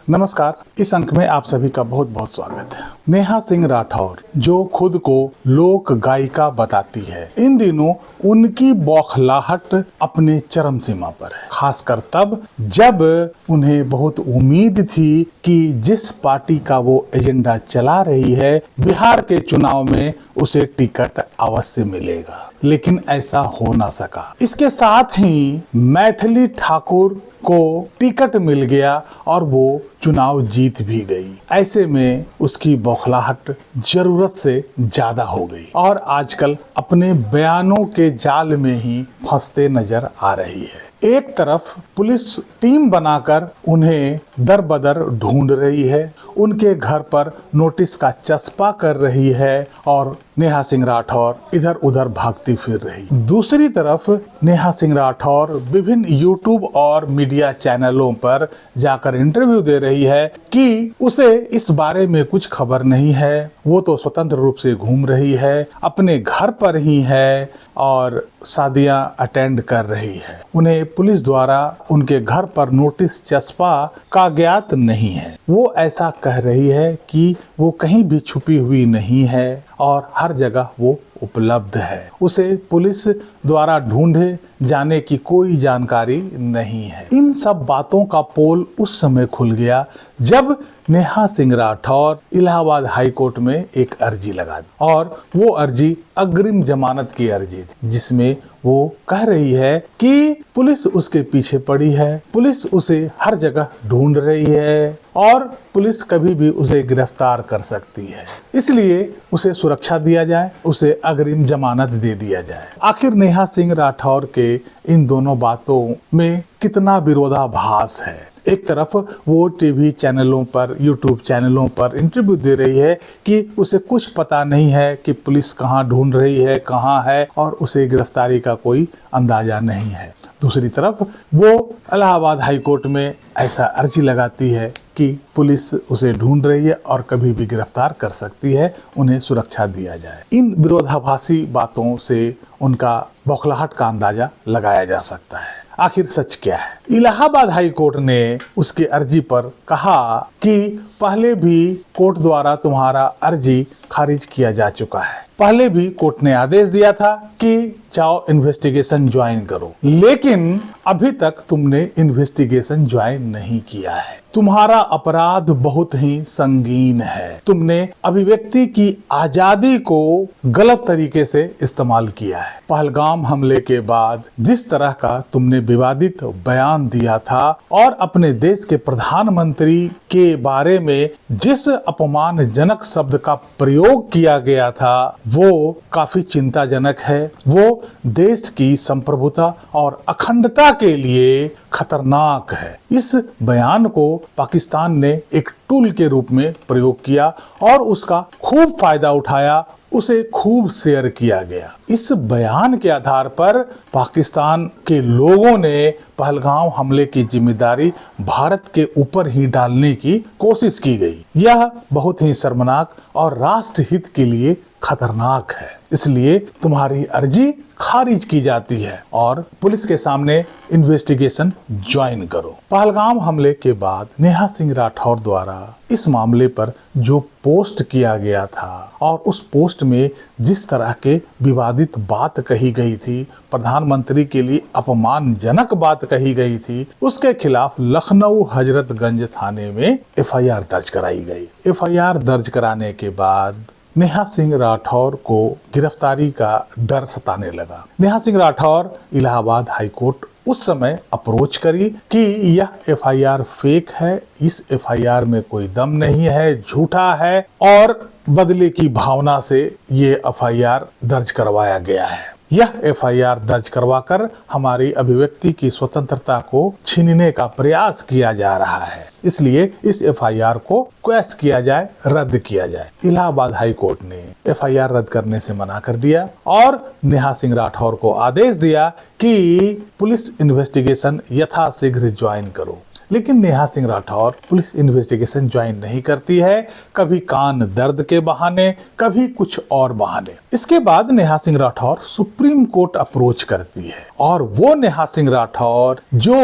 नमस्कार। इस अंक में आप सभी का बहुत बहुत स्वागत है। नेहा सिंह राठौर जो खुद को लोक गायिका बताती है, इन दिनों उनकी बौखलाहट अपने चरम सीमा पर है, खासकर तब जब उन्हें बहुत उम्मीद थी कि जिस पार्टी का वो एजेंडा चला रही है, बिहार के चुनाव में उसे टिकट अवश्य मिलेगा, लेकिन ऐसा हो ना सका। इसके साथ ही मैथिली ठाकुर को टिकट मिल गया और वो चुनाव जीत भी गई। ऐसे में उसकी बौखलाहट जरूरत से ज्यादा हो गई और आजकल अपने बयानों के जाल में ही फंसते नजर आ रही है। एक तरफ पुलिस टीम बनाकर उन्हें दर बदर ढूंढ रही है, उनके घर पर नोटिस का चस्पा कर रही है और नेहा सिंह राठौर इधर उधर भागती फिर रही। दूसरी तरफ नेहा सिंह राठौर विभिन्न यूट्यूब और मीडिया चैनलों पर जाकर इंटरव्यू दे रही है कि उसे इस बारे में कुछ खबर नहीं है, वो तो स्वतंत्र रूप से घूम रही है, अपने घर पर ही है और शादियां अटेंड कर रही है। उन्हें पुलिस द्वारा उनके घर पर नोटिस चस्पा का ज्ञात नहीं है। वो ऐसा कह रही है कि वो कहीं भी छुपी हुई नहीं है और हर जगह वो उपलब्ध है। उसे पुलिस द्वारा ढूंढे जाने की कोई जानकारी नहीं है। इन सब बातों का पोल उस समय खुल गया जब नेहा सिंह राठौर इलाहाबाद हाई कोर्ट में एक अर्जी लगा दी और वो अर्जी अग्रिम जमानत की अर्जी थी, जिसमें वो कह रही है कि पुलिस उसके पीछे पड़ी है, पुलिस उसे हर जगह ढूंढ रही है और पुलिस कभी भी उसे गिरफ्तार कर सकती है, इसलिए उसे सुरक्षा दिया जाए, उसे अग्रिम जमानत दे दिया जाए। आखिर नेहा सिंह राठौर के इन दोनों बातों में कितना विरोधाभास है। एक तरफ वो टीवी चैनलों पर, यूट्यूब चैनलों पर इंटरव्यू दे रही है कि उसे कुछ पता नहीं है कि पुलिस कहाँ ढूंढ रही है, कहाँ है और उसे गिरफ्तारी का कोई अंदाजा नहीं है। दूसरी तरफ वो इलाहाबाद हाई कोर्ट में ऐसा अर्जी लगाती है कि पुलिस उसे ढूंढ रही है और कभी भी गिरफ्तार कर सकती है, उन्हें सुरक्षा दिया जाए। इन विरोधाभासी बातों से उनका बौखलाहट का अंदाजा लगाया जा सकता है। आखिर सच क्या है? इलाहाबाद हाई कोर्ट ने उसकी अर्जी पर कहा कि पहले भी कोर्ट द्वारा तुम्हारा अर्जी खारिज किया जा चुका है। पहले भी कोर्ट ने आदेश दिया था कि जाओ इन्वेस्टिगेशन ज्वाइन करो, लेकिन अभी तक तुमने इन्वेस्टिगेशन ज्वाइन नहीं किया है। तुम्हारा अपराध बहुत ही संगीन है। तुमने अभिव्यक्ति की आजादी को गलत तरीके से इस्तेमाल किया है। पहलगाम हमले के बाद जिस तरह का तुमने विवादित बयान दिया था और अपने देश के प्रधानमंत्री के बारे में जिस अपमानजनक शब्द का प्रयोग किया गया था, वो काफी चिंताजनक है। वो देश की संप्रभुता और अखंडता के लिए खतरनाक है। इस बयान को पाकिस्तान ने एक टूल के रूप में प्रयोग किया और उसका खूब फायदा उठाया, उसे खूब शेयर किया गया। इस बयान के आधार पर पाकिस्तान के लोगों ने पहलगाम हमले की जिम्मेदारी भारत के ऊपर ही डालने की कोशिश की गई। यह बहुत ही शर्मनाक और राष्ट्र हित के लिए खतरनाक है, इसलिए तुम्हारी अर्जी खारिज की जाती है और पुलिस के सामने इन्वेस्टिगेशन ज्वाइन करो। पहलगाम हमले के बाद नेहा सिंह राठौर द्वारा इस मामले पर जो पोस्ट किया गया था और उस पोस्ट में जिस तरह के विवादित बात कही गई थी, प्रधानमंत्री के लिए अपमानजनक बात कही गई थी, उसके खिलाफ लखनऊ हजरतगंज थाने में एफआईआर दर्ज कराई गई। एफआईआर दर्ज कराने के बाद नेहा सिंह राठौर को गिरफ्तारी का डर सताने लगा। नेहा सिंह राठौर इलाहाबाद हाई कोर्ट उस समय अप्रोच करी कि यह एफआईआर फेक है, इस एफआईआर में कोई दम नहीं है, झूठा है और बदले की भावना से ये एफआईआर दर्ज करवाया गया है। यह एफआईआर दर्ज करवाकर हमारी अभिव्यक्ति की स्वतंत्रता को छीनने का प्रयास किया जा रहा है, इसलिए इस एफआईआर को क्वैश किया जाए, रद्द किया जाए। इलाहाबाद हाई कोर्ट ने एफआईआर रद्द करने से मना कर दिया और नेहा सिंह राठौर को आदेश दिया कि पुलिस इन्वेस्टिगेशन यथाशीघ्र ज्वाइन करो। लेकिन Neha Singh Rathore police investigation join नहीं करती है, कभी कान दर्द के बहाने, कभी कुछ और बहाने। इसके बाद Neha Singh Rathore supreme court approach करती है और वो नेहा सिंह राठौर जो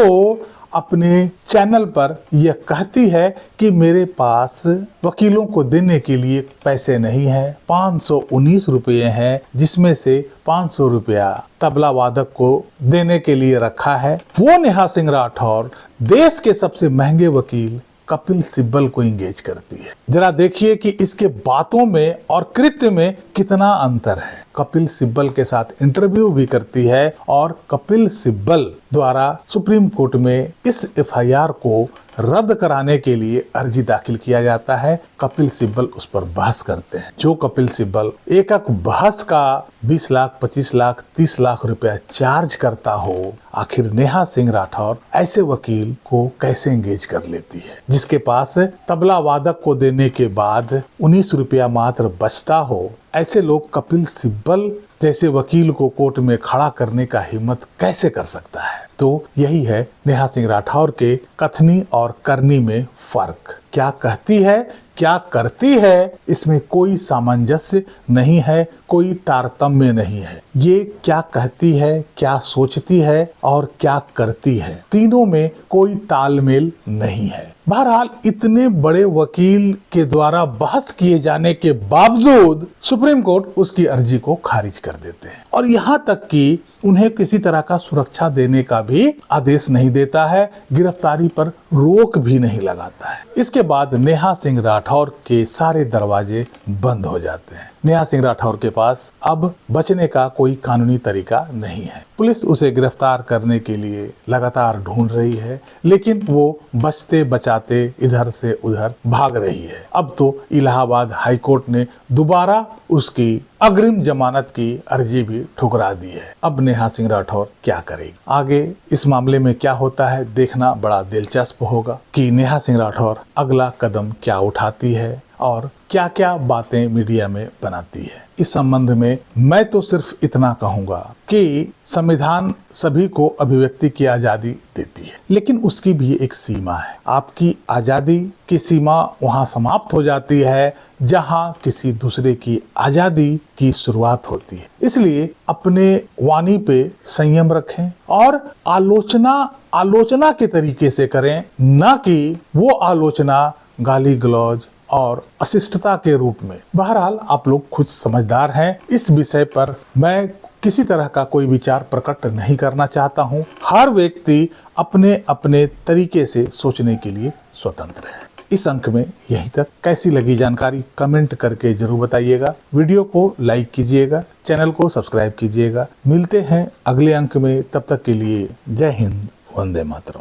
अपने चैनल पर यह कहती है कि मेरे पास वकीलों को देने के लिए पैसे नहीं है, 519 रुपये हैं, जिसमें से 500 रुपया तबला वादक को देने के लिए रखा है। वो नेहा सिंह राठौर देश के सबसे महंगे वकील कपिल सिब्बल को इंगेज करती है। जरा देखिए कि इसके बातों में और कृत्य में कितना अंतर है। कपिल सिब्बल के साथ इंटरव्यू भी करती है और कपिल सिब्बल द्वारा सुप्रीम कोर्ट में इस एफआईआर को रद्द कराने के लिए अर्जी दाखिल किया जाता है। कपिल सिब्बल उस पर बहस करते हैं। जो कपिल सिब्बल एक बहस का 20 लाख, 25 लाख, 30 लाख रुपया चार्ज करता हो, आखिर नेहा सिंह राठौर ऐसे वकील को कैसे एंगेज कर लेती है, जिसके पास तबला वादक को देने के बाद 19 रुपया मात्र बचता हो। ऐसे लोग कपिल सिब्बल जैसे वकील को कोर्ट में खड़ा करने का हिम्मत कैसे कर सकता है। तो यही है नेहा सिंह राठौर के कथनी और करनी में फर्क। क्या कहती है, क्या करती है, इसमें कोई सामंजस्य नहीं है, कोई तारतम्य नहीं है। ये क्या कहती है, क्या सोचती है और क्या करती है, तीनों में कोई तालमेल नहीं है। बहरहाल इतने बड़े वकील के द्वारा बहस किए जाने के बावजूद सुप्रीम कोर्ट उसकी अर्जी को खारिज कर देते हैं और यहाँ तक कि उन्हें किसी तरह का सुरक्षा देने का भी आदेश नहीं देता है, गिरफ्तारी पर रोक भी नहीं लगाता है। इसके बाद नेहा सिंह राठौर के सारे दरवाजे बंद हो जाते हैं। नेहा सिंह राठौर के पास अब बचने का कोई कानूनी तरीका नहीं है। पुलिस उसे गिरफ्तार करने के लिए लगातार ढूंढ रही है, लेकिन वो बचते बचाते इधर से उधर भाग रही है। अब तो इलाहाबाद हाईकोर्ट ने दोबारा उसकी अग्रिम जमानत की अर्जी भी ठुकरा दी है। अब नेहा सिंह राठौर क्या करेगी, आगे इस मामले में क्या होता है देखना बड़ा दिलचस्प होगा कि नेहा सिंह राठौर अगला कदम क्या उठाती है और क्या क्या बातें मीडिया में बनाती है। इस संबंध में मैं तो सिर्फ इतना कहूंगा कि संविधान सभी को अभिव्यक्ति की आजादी देती है, लेकिन उसकी भी एक सीमा है। आपकी आजादी की सीमा वहां समाप्त हो जाती है जहां किसी दूसरे की आजादी की शुरुआत होती है। इसलिए अपने वाणी पे संयम रखें और आलोचना के तरीके से करें, न कि वो आलोचना गाली गलौज और अशिष्टता के रूप में। बहरहाल आप लोग खुद समझदार हैं। इस विषय पर मैं किसी तरह का कोई विचार प्रकट नहीं करना चाहता हूं। हर व्यक्ति अपने अपने तरीके से सोचने के लिए स्वतंत्र है। इस अंक में यही तक। कैसी लगी जानकारी कमेंट करके जरूर बताइएगा। वीडियो को लाइक कीजिएगा, चैनल को सब्सक्राइब कीजिएगा। मिलते हैं अगले अंक में, तब तक के लिए जय हिंद, वंदे मातरम।